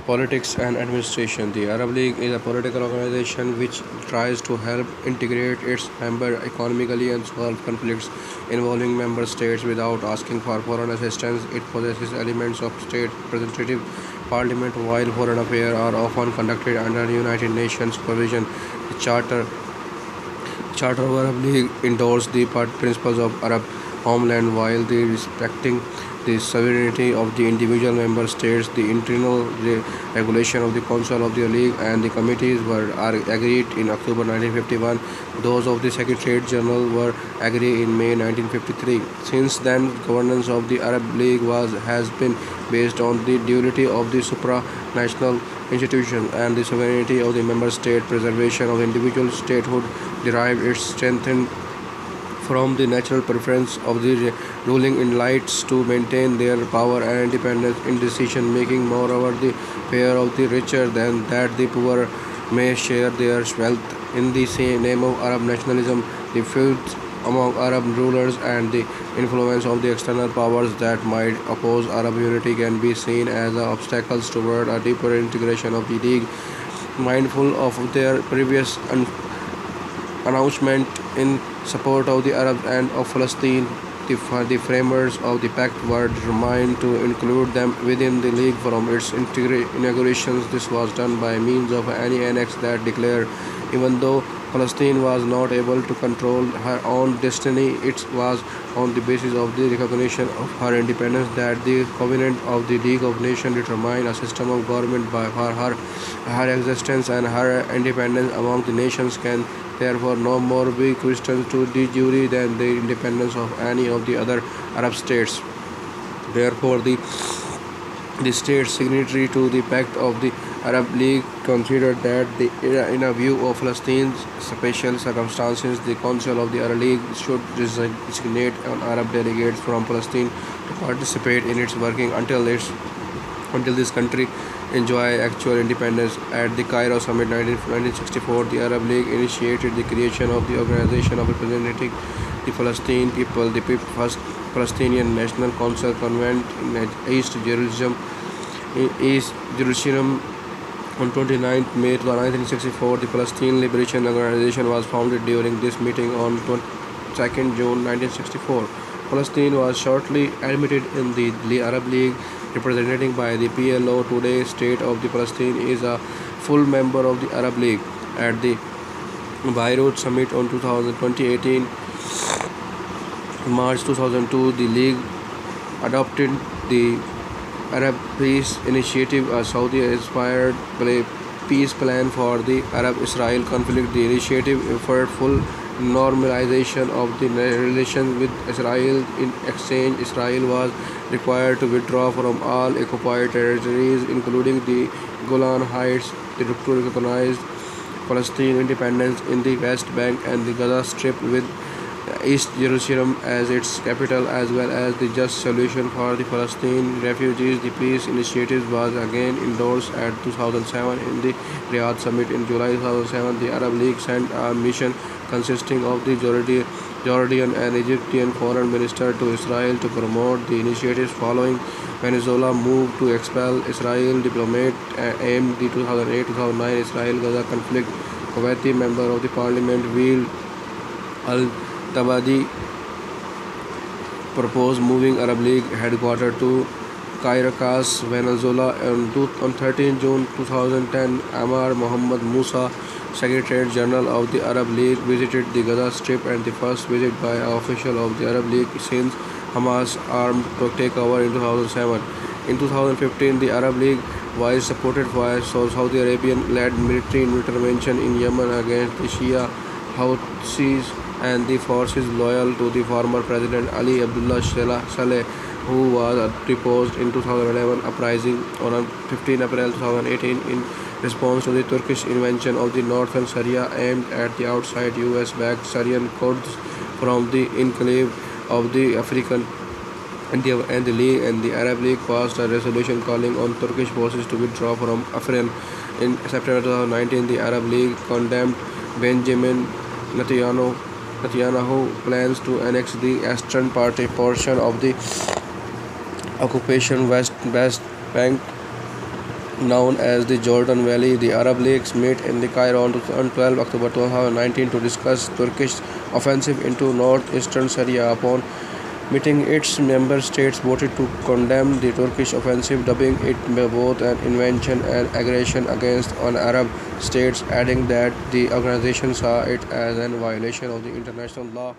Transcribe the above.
Politics and administration. The Arab League is a political organization which tries to help integrate its members economically and solve conflicts involving member states without asking for foreign assistance. It possesses elements of state representative parliament, while foreign affairs are often conducted under United Nations supervision. The Charter of Arab League endorsed the principles of Arab homeland while the respecting the sovereignty of the individual member states. The internal regulation of the Council of the League and the committees are agreed in October 1951. Those of the Secretariat General were agreed in May 1953. Since then, governance of the Arab League has been based on the duality of the supranational institution and the sovereignty of the member state. Preservation of individual statehood derived its strength from the natural preference of the ruling elites to maintain their power and independence in decision making. Moreover, the fear of the richer than that the poor may share their wealth. In the same name of Arab nationalism, the feuds among Arab rulers and the influence of the external powers that might oppose Arab unity can be seen as obstacles toward a deeper integration of the League. Mindful of their previous announcement in support of the Arabs and of Palestine, the framers of the pact were determined to include them within the League from its inaugurations. This was done by means of any annex that declared, even though Palestine was not able to control her own destiny, it was on the basis of the recognition of her independence that the Covenant of the League of Nations determined a system of government by her existence and her independence among the nations can therefore no more be questioned to de jure than the independence of any of the other Arab states. Therefore, the states signatory to the Pact of the Arab League considered that in a view of Palestine's special circumstances, the Council of the Arab League should designate an Arab delegates from Palestine to participate in its working until this country enjoy actual independence. At the Cairo Summit 1964, the Arab League initiated the creation of the Organization of Representing the Palestinian People, the first Palestinian National Council convened in East Jerusalem on 29th May 1964. The Palestinian Liberation Organization was founded during this meeting on 22nd June 1964. Palestine was shortly admitted in the Arab League, represented by the PLO. Today, State of the Palestine is a full member of the Arab League. At the Beirut Summit on 2018, March 2002, the League adopted the Arab Peace Initiative, a Saudi-inspired peace plan for the Arab-Israel conflict. The initiative offered full normalization of the relations with Israel. In exchange, Israel was required to withdraw from all occupied territories, including the Golan Heights, to recognize Palestinian independence in the West Bank and the Gaza Strip, with East Jerusalem as its capital, as well as the just solution for the Palestinian refugees. The peace initiative was again endorsed at 2007 in the Riyadh Summit. In July 2007, the Arab League sent a mission consisting of the Jordan and Egyptian foreign minister to Israel to promote the initiatives following Venezuela move to expel Israel diplomat aimed the 2008-2009 Israel-Gaza conflict. Kuwaiti member of the parliament Weel Al-Tabadi proposed moving Arab League headquarters to Caracas, Venezuela. On 13 June 2010, Amar Mohammad Musa, Secretary General of the Arab League, visited the Gaza Strip, and the first visit by an official of the Arab League since Hamas armed takeover in 2007. In 2015, the Arab League was supported by Saudi Arabian-led military intervention in Yemen against the Shia Houthis and the forces loyal to the former President Ali Abdullah Saleh, who was deposed in 2011 uprising. On 15 April 2018, in response to the Turkish invasion of the northern Syria aimed at the outside US-backed Syrian Kurds from the enclave of the African and the Arab League passed a resolution calling on Turkish forces to withdraw from Afrin. In September 2019, the Arab League condemned Benjamin Netanyahu plans to annex the eastern portion of the occupation West Bank known as the Jordan Valley. The Arab League met in the Cairo on 12 October 2019 to discuss Turkish offensive into northeastern Syria. Upon meeting, its member states voted to condemn the Turkish offensive, dubbing it both an invasion and aggression against Arab states, adding that the organization saw it as a violation of the international law.